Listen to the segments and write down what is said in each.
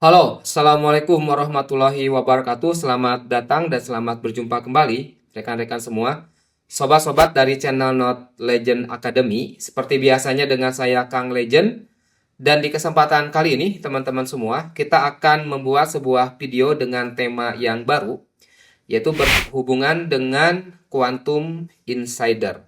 Halo, Assalamualaikum warahmatullahi wabarakatuh. Selamat datang dan selamat berjumpa kembali, rekan-rekan semua. Sobat-sobat dari channel Not Legend Academy. Seperti biasanya dengan saya Kang Legend. Dan di kesempatan kali ini, teman-teman semua, kita akan membuat sebuah video dengan tema yang baru, yaitu berhubungan dengan Quantum Insider.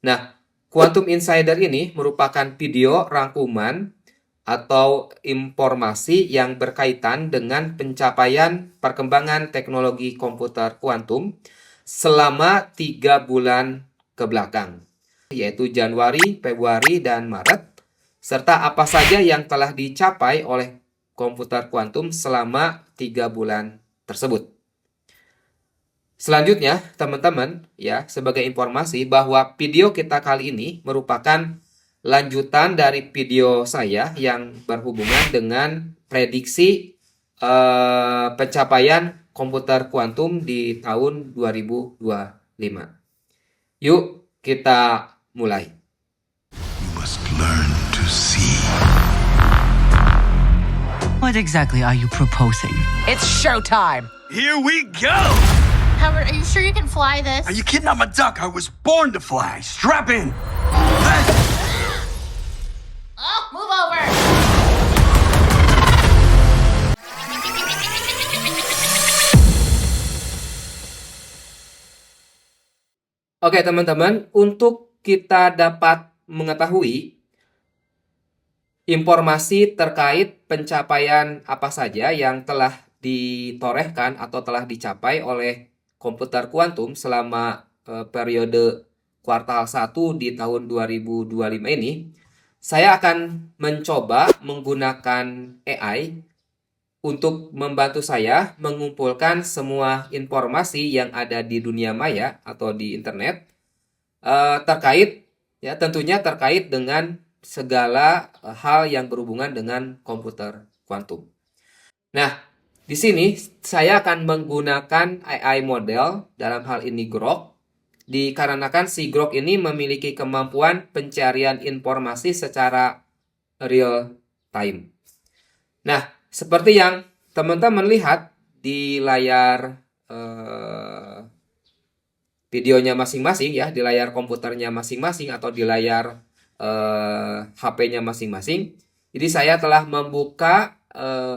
Nah, Quantum Insider ini merupakan video rangkuman atau informasi yang berkaitan dengan pencapaian perkembangan teknologi komputer kuantum selama 3 bulan ke belakang, yaitu Januari, Februari, dan Maret, serta apa saja yang telah dicapai oleh komputer kuantum selama 3 bulan tersebut. Selanjutnya, teman-teman, ya, sebagai informasi bahwa video kita kali ini merupakan lanjutan dari video saya yang berhubungan dengan prediksi pencapaian komputer kuantum di tahun 2025. Yuk, kita mulai. You must learn to see. What exactly are you proposing? It's showtime! Here we go! Howard, are you sure you can fly this? Are you kidding? I'm a duck. I was born to fly. Strap in. Oh, move over! Oke, teman-teman, untuk kita dapat mengetahui informasi terkait pencapaian apa saja yang telah ditorehkan atau telah dicapai oleh komputer kuantum selama periode kuartal 1 di tahun 2025 ini, saya akan mencoba menggunakan AI untuk membantu saya mengumpulkan semua informasi yang ada di dunia maya atau di internet terkait, ya, tentunya terkait dengan segala hal yang berhubungan dengan komputer kuantum. Nah, di sini saya akan menggunakan AI model, dalam hal ini Grok, dikarenakan si Grok ini memiliki kemampuan pencarian informasi secara real time. Nah, seperti yang teman-teman lihat di layar videonya masing-masing, ya, di layar komputernya masing-masing atau di layar HP-nya masing-masing. Jadi saya telah membuka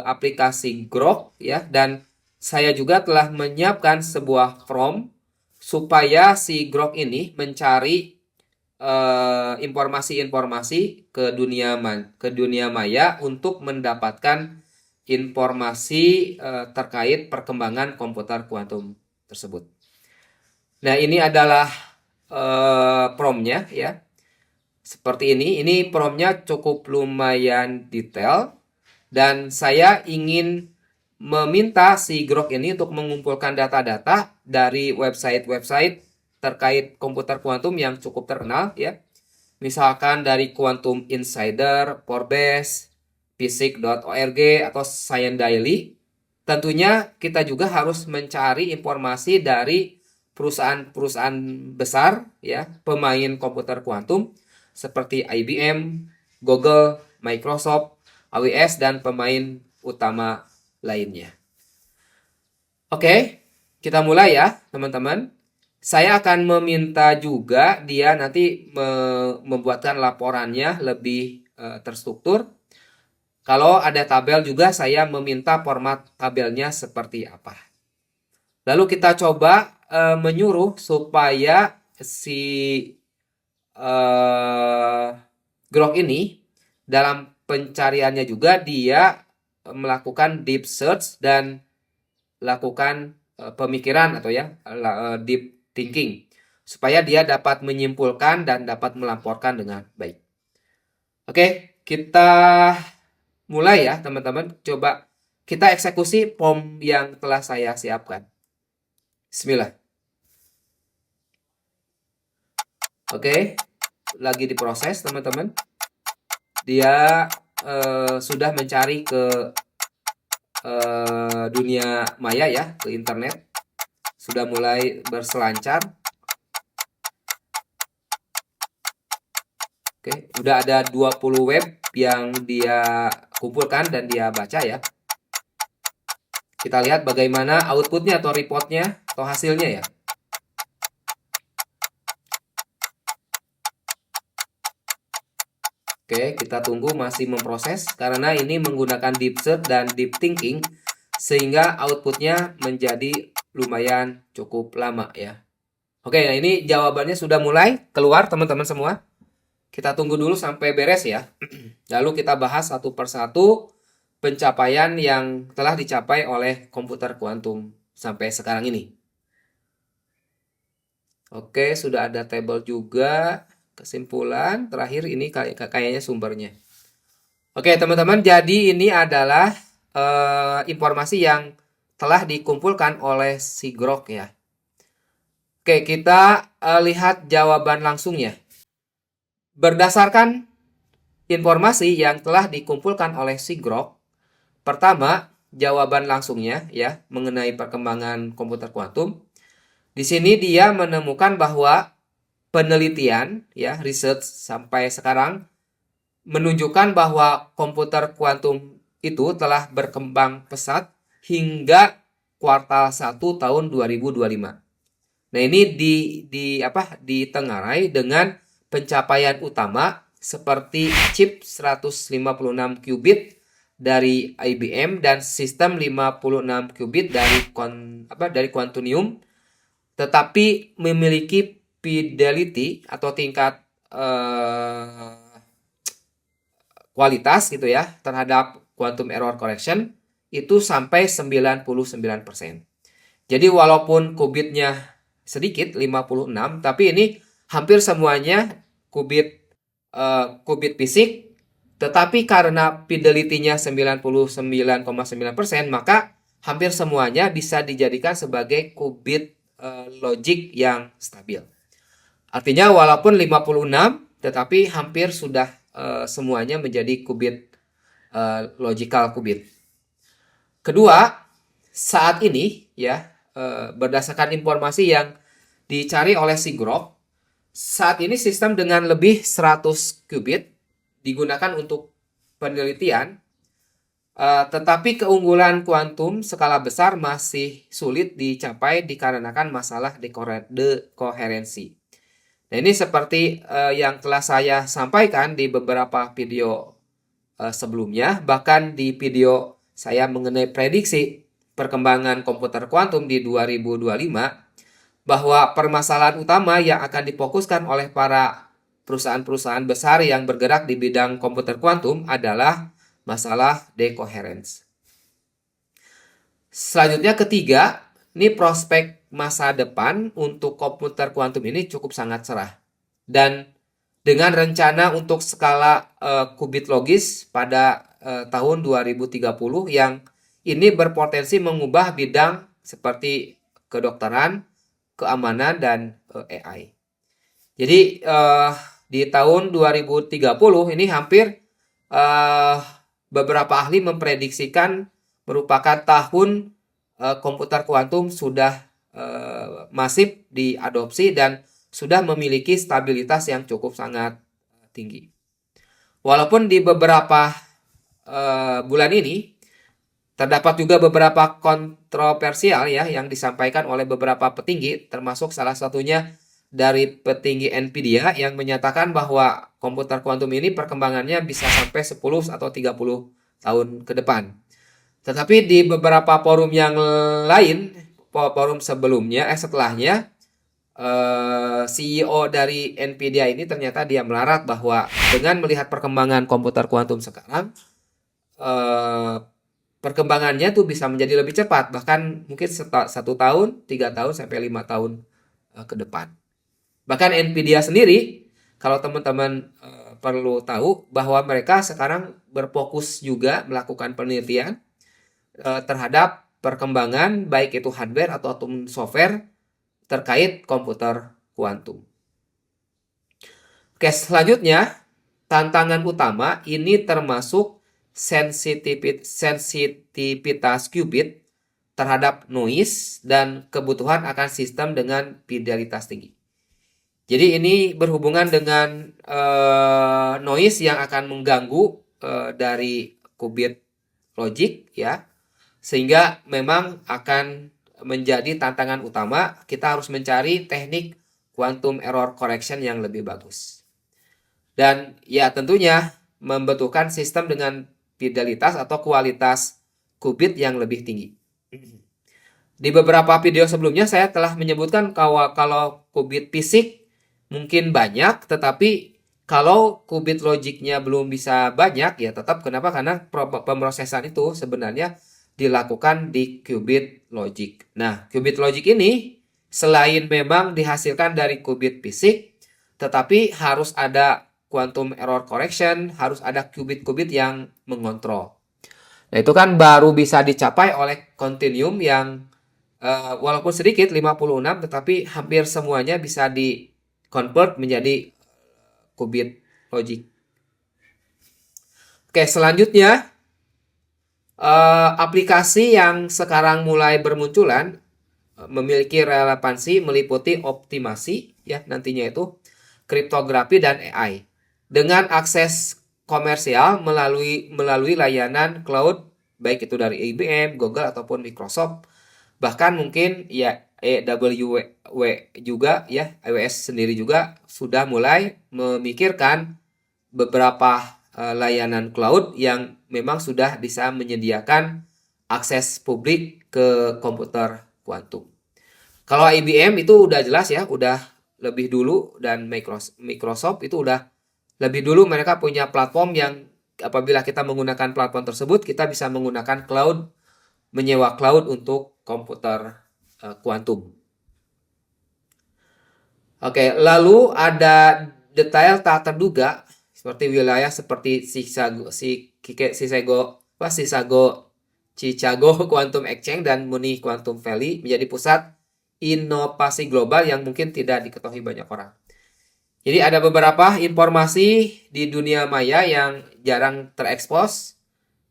aplikasi Grok, ya, dan saya juga telah menyiapkan sebuah prompt supaya si Grok ini mencari informasi-informasi ke dunia maya untuk mendapatkan informasi terkait perkembangan komputer kuantum tersebut. Nah, ini adalah promptnya, ya. Seperti ini. Ini promptnya cukup lumayan detail dan saya ingin meminta si Grok ini untuk mengumpulkan data-data dari website-website terkait komputer kuantum yang cukup terkenal, ya. Misalkan dari Quantum Insider, Forbes, physics.org atau Science Daily. Tentunya kita juga harus mencari informasi dari perusahaan-perusahaan besar, ya, pemain komputer kuantum seperti IBM, Google, Microsoft, AWS, dan pemain utama lainnya. Oke, kita mulai ya, teman-teman. Saya akan meminta juga dia nanti membuatkan laporannya lebih terstruktur. Kalau ada tabel juga saya meminta format tabelnya seperti apa. Lalu kita coba menyuruh supaya si Grok ini dalam pencariannya juga dia melakukan deep search dan lakukan pemikiran atau, ya, deep thinking supaya dia dapat menyimpulkan dan dapat melaporkan dengan baik. Oke, kita mulai ya, teman-teman. Coba kita eksekusi form yang telah saya siapkan. Bismillah. Oke, lagi diproses, teman-teman. Dia sudah mencari ke dunia maya, ya, ke internet. Sudah mulai berselancar. Oke, udah ada 20 web yang dia kumpulkan dan dia baca, ya. Kita lihat bagaimana outputnya atau reportnya atau hasilnya ya. Oke, kita tunggu masih memproses karena ini menggunakan deep search dan deep thinking sehingga outputnya menjadi lumayan cukup lama ya. Oke, nah ini jawabannya sudah mulai keluar teman-teman semua. Kita tunggu dulu sampai beres ya. Lalu kita bahas satu persatu pencapaian yang telah dicapai oleh komputer kuantum sampai sekarang ini. Oke, sudah ada tabel juga. Kesimpulan terakhir ini kayaknya sumbernya. Oke teman-teman, jadi ini adalah informasi yang telah dikumpulkan oleh Sigrok ya. Oke, kita lihat jawaban langsungnya. Berdasarkan informasi yang telah dikumpulkan oleh Sigrok, pertama jawaban langsungnya ya mengenai perkembangan komputer kuantum. Di sini dia menemukan bahwa penelitian ya research sampai sekarang menunjukkan bahwa komputer kuantum itu telah berkembang pesat hingga kuartal 1 tahun 2025. Nah, ini ditengarai dengan pencapaian utama seperti chip 156 qubit dari IBM dan sistem 56 qubit dari Quantinuum, tetapi memiliki fidelity atau tingkat kualitas gitu ya terhadap quantum error correction itu sampai 99%. Jadi walaupun qubitnya sedikit 56, tapi ini hampir semuanya qubit fisik, tetapi karena fidelity-nya 99,9%, maka hampir semuanya bisa dijadikan sebagai qubit logik yang stabil. Artinya walaupun 56, tetapi hampir sudah semuanya menjadi qubit logical qubit. Kedua, saat ini ya berdasarkan informasi yang dicari oleh Sigrok, saat ini sistem dengan lebih 100 qubit digunakan untuk penelitian, tetapi keunggulan kuantum skala besar masih sulit dicapai dikarenakan masalah dekoherensi. Nah, ini seperti yang telah saya sampaikan di beberapa video sebelumnya, bahkan di video saya mengenai prediksi perkembangan komputer kuantum di 2025, bahwa permasalahan utama yang akan difokuskan oleh para perusahaan-perusahaan besar yang bergerak di bidang komputer kuantum adalah masalah decoherence. Selanjutnya ketiga, ini prospek masa depan untuk komputer kuantum ini cukup sangat cerah. Dan dengan rencana untuk skala qubit logis pada tahun 2030 yang ini berpotensi mengubah bidang seperti kedokteran, keamanan, dan AI. Jadi di tahun 2030 ini hampir beberapa ahli memprediksikan merupakan tahun komputer kuantum sudah masif diadopsi dan sudah memiliki stabilitas yang cukup sangat tinggi. Walaupun di beberapa bulan ini terdapat juga beberapa kontroversial ya yang disampaikan oleh beberapa petinggi, termasuk salah satunya dari petinggi Nvidia yang menyatakan bahwa komputer kuantum ini perkembangannya bisa sampai 10 atau 30 tahun ke depan. Tetapi di beberapa forum yang lain, forum setelahnya, CEO dari Nvidia ini ternyata dia melarat bahwa dengan melihat perkembangan komputer kuantum sekarang, perkembangannya tuh bisa menjadi lebih cepat, bahkan mungkin 1 tahun, 3 tahun, sampai 5 tahun ke depan. Bahkan Nvidia sendiri, kalau teman-teman perlu tahu bahwa mereka sekarang berfokus juga melakukan penelitian terhadap perkembangan baik itu hardware atau software terkait komputer kuantum. Oke, selanjutnya tantangan utama ini termasuk sensitivitas qubit terhadap noise dan kebutuhan akan sistem dengan fidelitas tinggi. Jadi ini berhubungan dengan noise yang akan mengganggu dari qubit logik ya. Sehingga memang akan menjadi tantangan utama, kita harus mencari teknik quantum error correction yang lebih bagus. Dan ya tentunya membutuhkan sistem dengan fidelitas atau kualitas qubit yang lebih tinggi. Di beberapa video sebelumnya saya telah menyebutkan kalau qubit fisik mungkin banyak, tetapi kalau qubit logiknya belum bisa banyak, ya tetap kenapa? Karena pemrosesan itu sebenarnya dilakukan di qubit logic. Nah, qubit logic ini selain memang dihasilkan dari qubit fisik, tetapi harus ada quantum error correction, harus ada qubit-qubit yang mengontrol. Nah, itu kan baru bisa dicapai oleh Quantinuum yang walaupun sedikit 56, tetapi hampir semuanya bisa di-convert menjadi qubit logic. Oke, selanjutnya aplikasi yang sekarang mulai bermunculan memiliki relevansi meliputi optimasi ya nantinya itu kriptografi dan AI dengan akses komersial melalui layanan cloud baik itu dari IBM, Google ataupun Microsoft, bahkan mungkin ya AWS juga ya, AWS sendiri juga sudah mulai memikirkan beberapa layanan cloud yang memang sudah bisa menyediakan akses publik ke komputer kuantum. Kalau IBM itu udah jelas ya, udah lebih dulu, dan Microsoft itu udah lebih dulu, mereka punya platform yang apabila kita menggunakan platform tersebut, kita bisa menggunakan cloud, menyewa cloud untuk komputer kuantum. Oke, lalu ada detail tak terduga seperti wilayah seperti Chicago Quantum Exchange dan Muni Quantum Valley menjadi pusat inovasi global yang mungkin tidak diketahui banyak orang. Jadi ada beberapa informasi di dunia maya yang jarang terekspos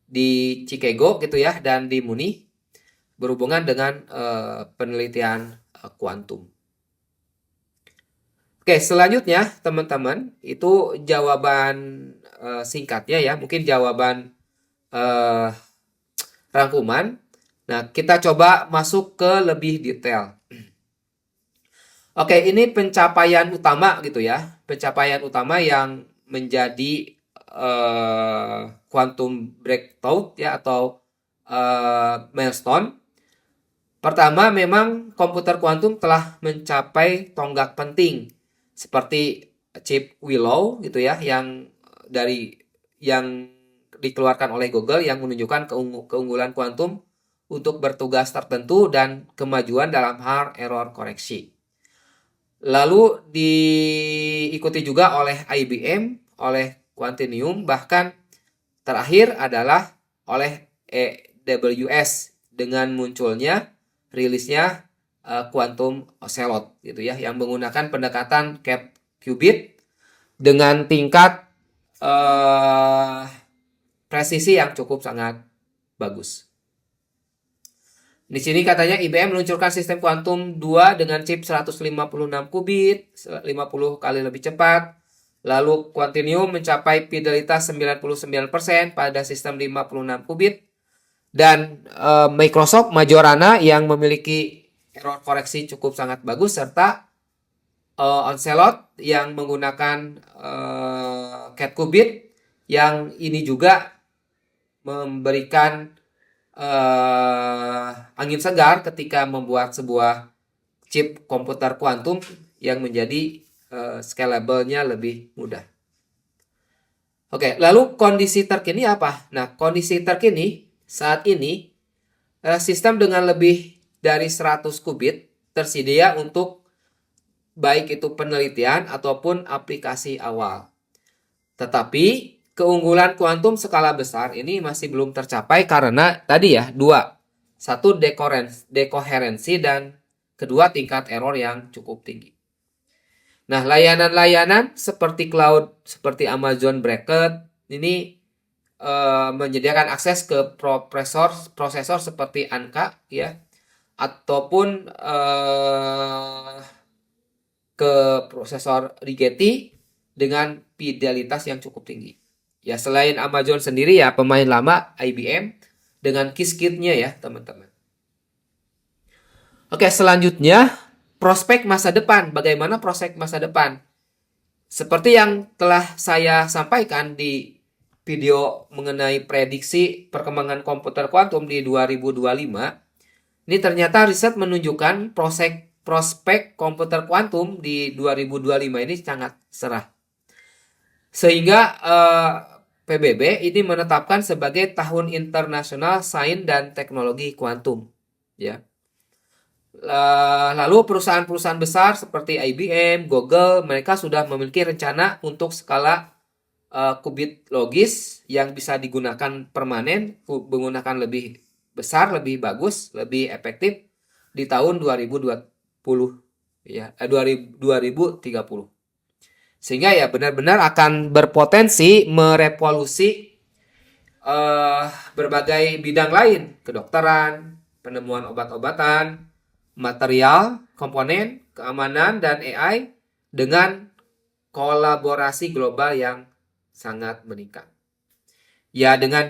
di Chicago gitu ya, dan di Muni berhubungan dengan penelitian kuantum. Oke, selanjutnya teman-teman, itu jawaban singkatnya ya, mungkin jawaban rangkuman. Nah, kita coba masuk ke lebih detail. Oke, ini pencapaian utama gitu ya, pencapaian utama yang menjadi quantum breakthrough ya, atau milestone. Pertama, memang komputer kuantum telah mencapai tonggak penting seperti chip Willow gitu ya, yang dikeluarkan oleh Google yang menunjukkan keunggulan kuantum untuk bertugas tertentu dan kemajuan dalam hal error koreksi. Lalu diikuti juga oleh IBM, oleh Quantinuum, bahkan terakhir adalah oleh AWS dengan munculnya rilisnya Quantum Ocelot gitu ya, yang menggunakan pendekatan cap qubit dengan tingkat presisi yang cukup sangat bagus. Di sini katanya IBM meluncurkan sistem kuantum 2 dengan chip 156 qubit, 50 kali lebih cepat. Lalu Quantinuum mencapai fidelitas 99% pada sistem 56 qubit. Dan Microsoft Majorana yang memiliki error koreksi cukup sangat bagus, serta Ocelot yang menggunakan cat qubit yang ini juga memberikan angin segar ketika membuat sebuah chip komputer kuantum yang menjadi scalable-nya lebih mudah. Oke, lalu kondisi terkini apa? Nah, kondisi terkini saat ini sistem dengan lebih dari 100 qubit tersedia untuk baik itu penelitian ataupun aplikasi awal. Tetapi keunggulan kuantum skala besar ini masih belum tercapai karena tadi ya, dua. Satu, dekoherensi, dan kedua, tingkat error yang cukup tinggi. Nah, layanan-layanan seperti cloud, seperti Amazon Braket ini menyediakan akses ke prosesor seperti Ankaa ya, ataupun ke prosesor Rigetti dengan fidelitas yang cukup tinggi. Ya, selain Amazon sendiri ya, pemain lama IBM dengan Qiskit-nya ya, teman-teman. Oke, selanjutnya prospek masa depan. Bagaimana prospek masa depan? Seperti yang telah saya sampaikan di video mengenai prediksi perkembangan komputer kuantum di 2025, ini ternyata riset menunjukkan prospek komputer kuantum di 2025 ini sangat cerah. Sehingga PBB ini menetapkan sebagai Tahun Internasional Sains dan Teknologi Kuantum, ya. Lalu perusahaan-perusahaan besar seperti IBM, Google, mereka sudah memiliki rencana untuk skala qubit logis yang bisa digunakan permanen, menggunakan lebih besar, lebih bagus, lebih efektif di tahun 2020 ya, 2030. Sehingga ya benar-benar akan berpotensi merevolusi berbagai bidang lain, kedokteran, penemuan obat-obatan, material, komponen, keamanan, dan AI dengan kolaborasi global yang sangat meningkat. Ya, dengan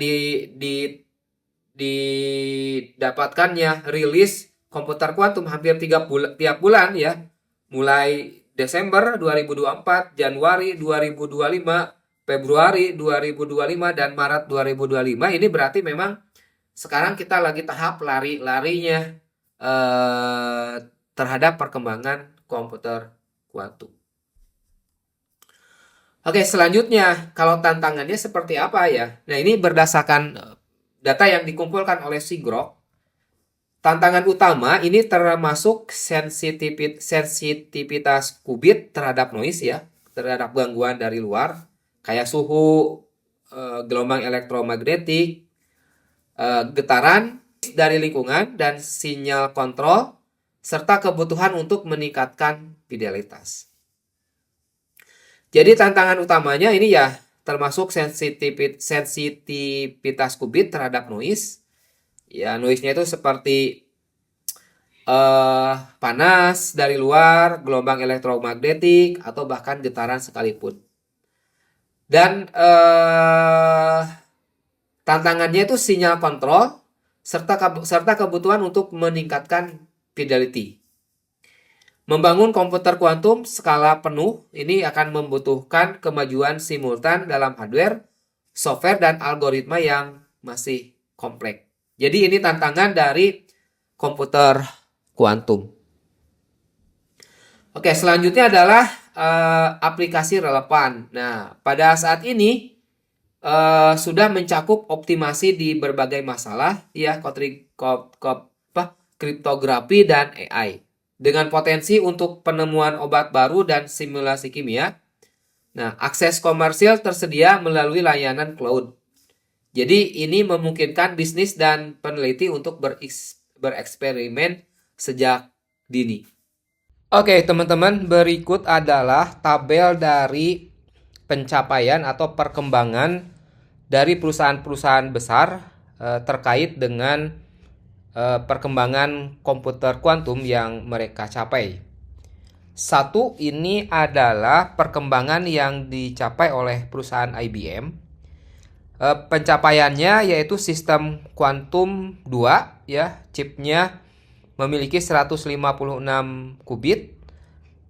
didapatkannya rilis komputer kuantum hampir tiap bulan ya, mulai Desember 2024, Januari 2025, Februari 2025, dan Maret 2025. Ini berarti memang sekarang kita lagi tahap lari-larinya terhadap perkembangan komputer kuantum. Oke, selanjutnya kalau tantangannya seperti apa ya? Nah, ini berdasarkan data yang dikumpulkan oleh Sigrok. Tantangan utama ini termasuk sensitivitas qubit terhadap noise ya, terhadap gangguan dari luar, kayak suhu, gelombang elektromagnetik, getaran dari lingkungan, dan sinyal kontrol, serta kebutuhan untuk meningkatkan fidelitas. Jadi tantangan utamanya ini ya termasuk sensitivitas qubit terhadap noise. Ya, noise-nya itu seperti panas dari luar, gelombang elektromagnetik, atau bahkan getaran sekalipun. Dan tantangannya itu sinyal kontrol serta kebutuhan untuk meningkatkan fidelity. Membangun komputer kuantum skala penuh ini akan membutuhkan kemajuan simultan dalam hardware, software, dan algoritma yang masih kompleks. Jadi ini tantangan dari komputer kuantum. Oke, selanjutnya adalah aplikasi relevan. Nah, pada saat ini sudah mencakup optimasi di berbagai masalah ya, kriptografi dan AI dengan potensi untuk penemuan obat baru dan simulasi kimia. Nah, akses komersial tersedia melalui layanan cloud. Jadi ini memungkinkan bisnis dan peneliti untuk bereksperimen sejak dini. Oke, teman-teman, berikut adalah tabel dari pencapaian atau perkembangan dari perusahaan-perusahaan besar terkait dengan perkembangan komputer kuantum yang mereka capai. Satu, ini adalah perkembangan yang dicapai oleh perusahaan IBM. Pencapaiannya yaitu sistem kuantum 2 ya, chipnya memiliki 156 qubit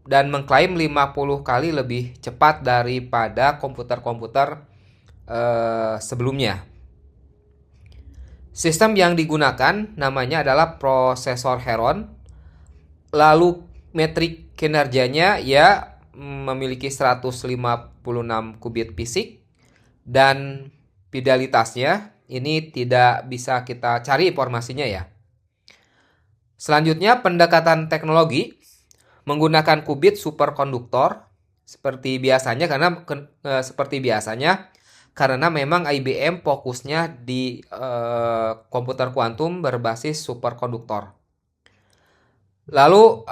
dan mengklaim 50 kali lebih cepat daripada komputer-komputer sebelumnya. Sistem yang digunakan namanya adalah prosesor Heron. Lalu metrik kinerjanya ya memiliki 156 qubit fisik, dan fidelitasnya ini tidak bisa kita cari informasinya ya. Selanjutnya pendekatan teknologi menggunakan qubit superkonduktor seperti biasanya karena memang IBM fokusnya di komputer kuantum berbasis superkonduktor. Lalu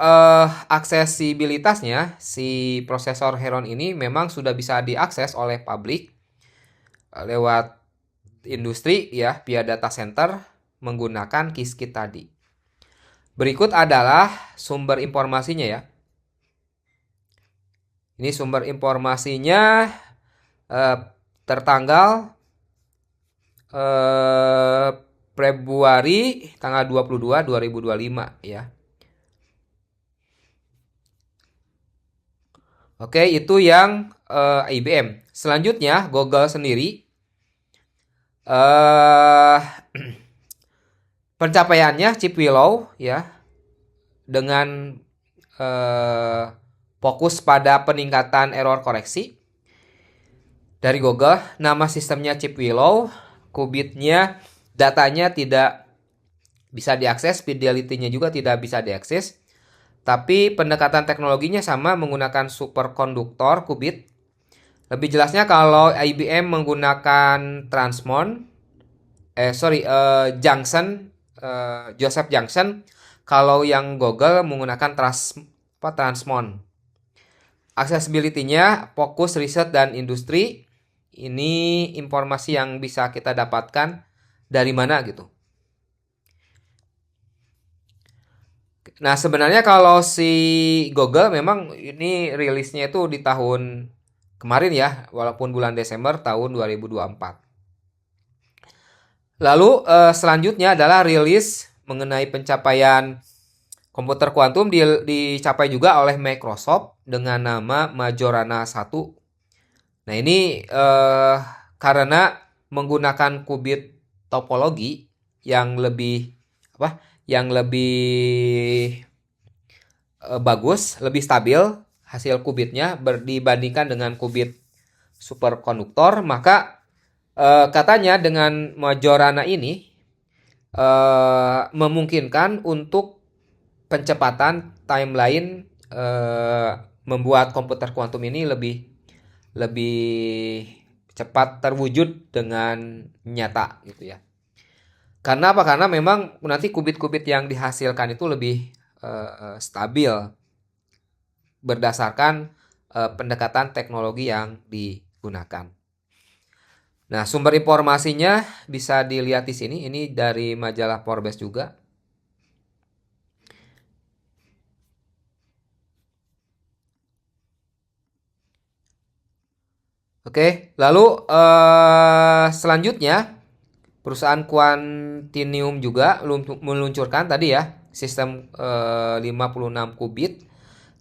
aksesibilitasnya, si prosesor Heron ini memang sudah bisa diakses oleh publik lewat industri ya, via data center menggunakan Qiskit tadi. Berikut adalah sumber informasinya ya. Ini sumber informasinya tertanggal Februari tanggal 22 2025 ya. Oke, itu yang IBM. Selanjutnya Google sendiri pencapaiannya chip Willow ya, dengan fokus pada peningkatan error koreksi dari Google. Nama sistemnya chip Willow, qubitnya datanya tidak bisa diakses, fidelity-nya juga tidak bisa diakses. Tapi pendekatan teknologinya sama, menggunakan superkonduktor qubit. Lebih jelasnya kalau IBM menggunakan Junction, Joseph Junction. Kalau yang Google menggunakan Transmon. Accessibility-nya fokus riset dan industri. Ini informasi yang bisa kita dapatkan dari mana gitu. Nah, sebenarnya kalau si Google memang ini rilisnya itu di tahun kemarin ya, walaupun bulan Desember tahun 2024. Lalu selanjutnya adalah rilis mengenai pencapaian komputer kuantum dicapai juga oleh Microsoft dengan nama Majorana 1. Nah, ini karena menggunakan qubit topologi yang lebih bagus, lebih stabil hasil qubitnya dibandingkan dengan qubit superkonduktor, maka katanya dengan Majorana ini memungkinkan untuk pencepatan timeline, membuat komputer kuantum ini lebih cepat terwujud dengan nyata gitu ya. Karena apa? Karena memang nanti qubit-qubit yang dihasilkan itu lebih stabil berdasarkan pendekatan teknologi yang digunakan. Nah, sumber informasinya bisa dilihat di sini. Ini dari majalah Forbes juga. Oke, lalu selanjutnya perusahaan Quantinuum juga meluncurkan tadi ya sistem 56 qubit,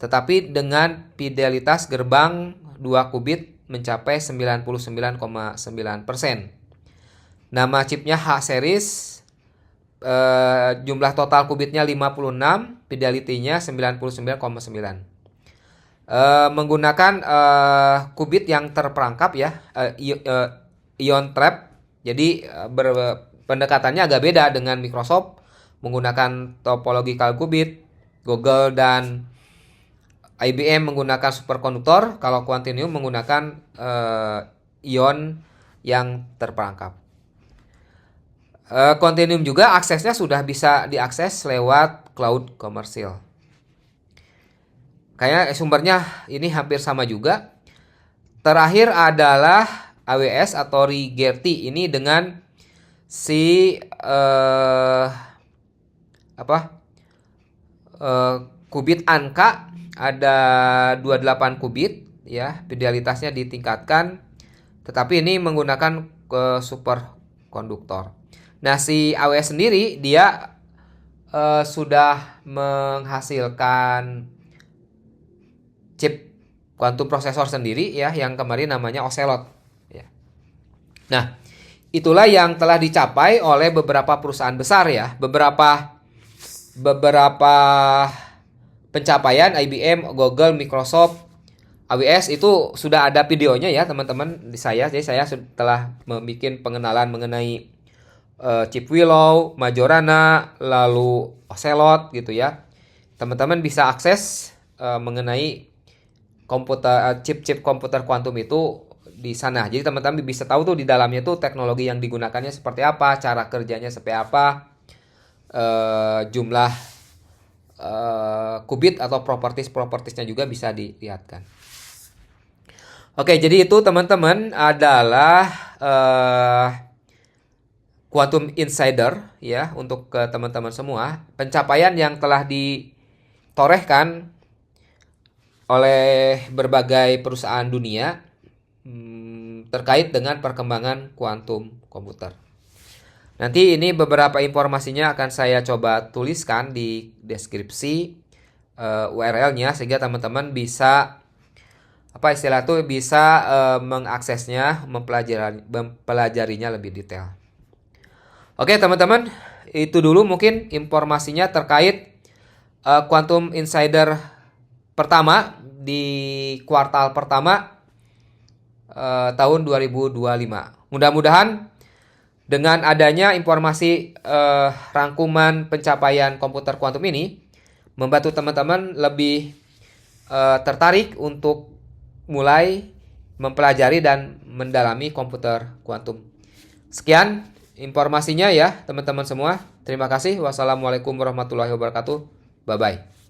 tetapi dengan fidelitas gerbang 2 qubit mencapai 99,9%. Nama chipnya H-series, jumlah total qubitnya 56, fidelity-nya 99,9. Menggunakan qubit yang terperangkap ya, ion trap. Jadi pendekatannya agak beda dengan Microsoft menggunakan topological qubit, Google dan IBM menggunakan superkonduktor, kalau Quantinuum menggunakan ion yang terperangkap. Quantinuum juga aksesnya sudah bisa diakses lewat cloud komersil. Kayaknya sumbernya ini hampir sama juga. Terakhir adalah AWS atau Rigetti, ini dengan si qubit Anka, ada 28 qubit ya, fidelitasnya ditingkatkan, tetapi ini menggunakan superkonduktor. Nah, si AWS sendiri dia sudah menghasilkan chip quantum processor sendiri ya, yang kemarin namanya Ocelot ya. Nah, itulah yang telah dicapai oleh beberapa perusahaan besar ya. Beberapa pencapaian IBM, Google, Microsoft, AWS itu sudah ada videonya ya teman-teman di saya. Jadi saya telah membuat pengenalan mengenai chip Willow, Majorana, lalu Ocelot gitu ya. Teman-teman bisa akses mengenai chip-chip komputer kuantum itu di sana. Jadi teman-teman bisa tahu tuh di dalamnya tuh teknologi yang digunakannya seperti apa, cara kerjanya seperti apa, jumlah qubit atau properties-propertiesnya juga bisa dilihatkan. Oke, jadi itu teman-teman adalah Quantum Insider ya, untuk ke teman-teman semua, pencapaian yang telah ditorehkan oleh berbagai perusahaan dunia terkait dengan perkembangan kuantum komputer. Nanti ini beberapa informasinya akan saya coba tuliskan di deskripsi URL-nya sehingga teman-teman bisa bisa mengaksesnya, mempelajarinya lebih detail. Oke, teman-teman, itu dulu mungkin informasinya terkait Quantum Insider pertama di kuartal pertama tahun 2025. Mudah-mudahan dengan adanya informasi rangkuman pencapaian komputer kuantum ini membantu teman-teman lebih tertarik untuk mulai mempelajari dan mendalami komputer kuantum. Sekian informasinya ya teman-teman semua. Terima kasih. Wassalamualaikum warahmatullahi wabarakatuh. Bye-bye.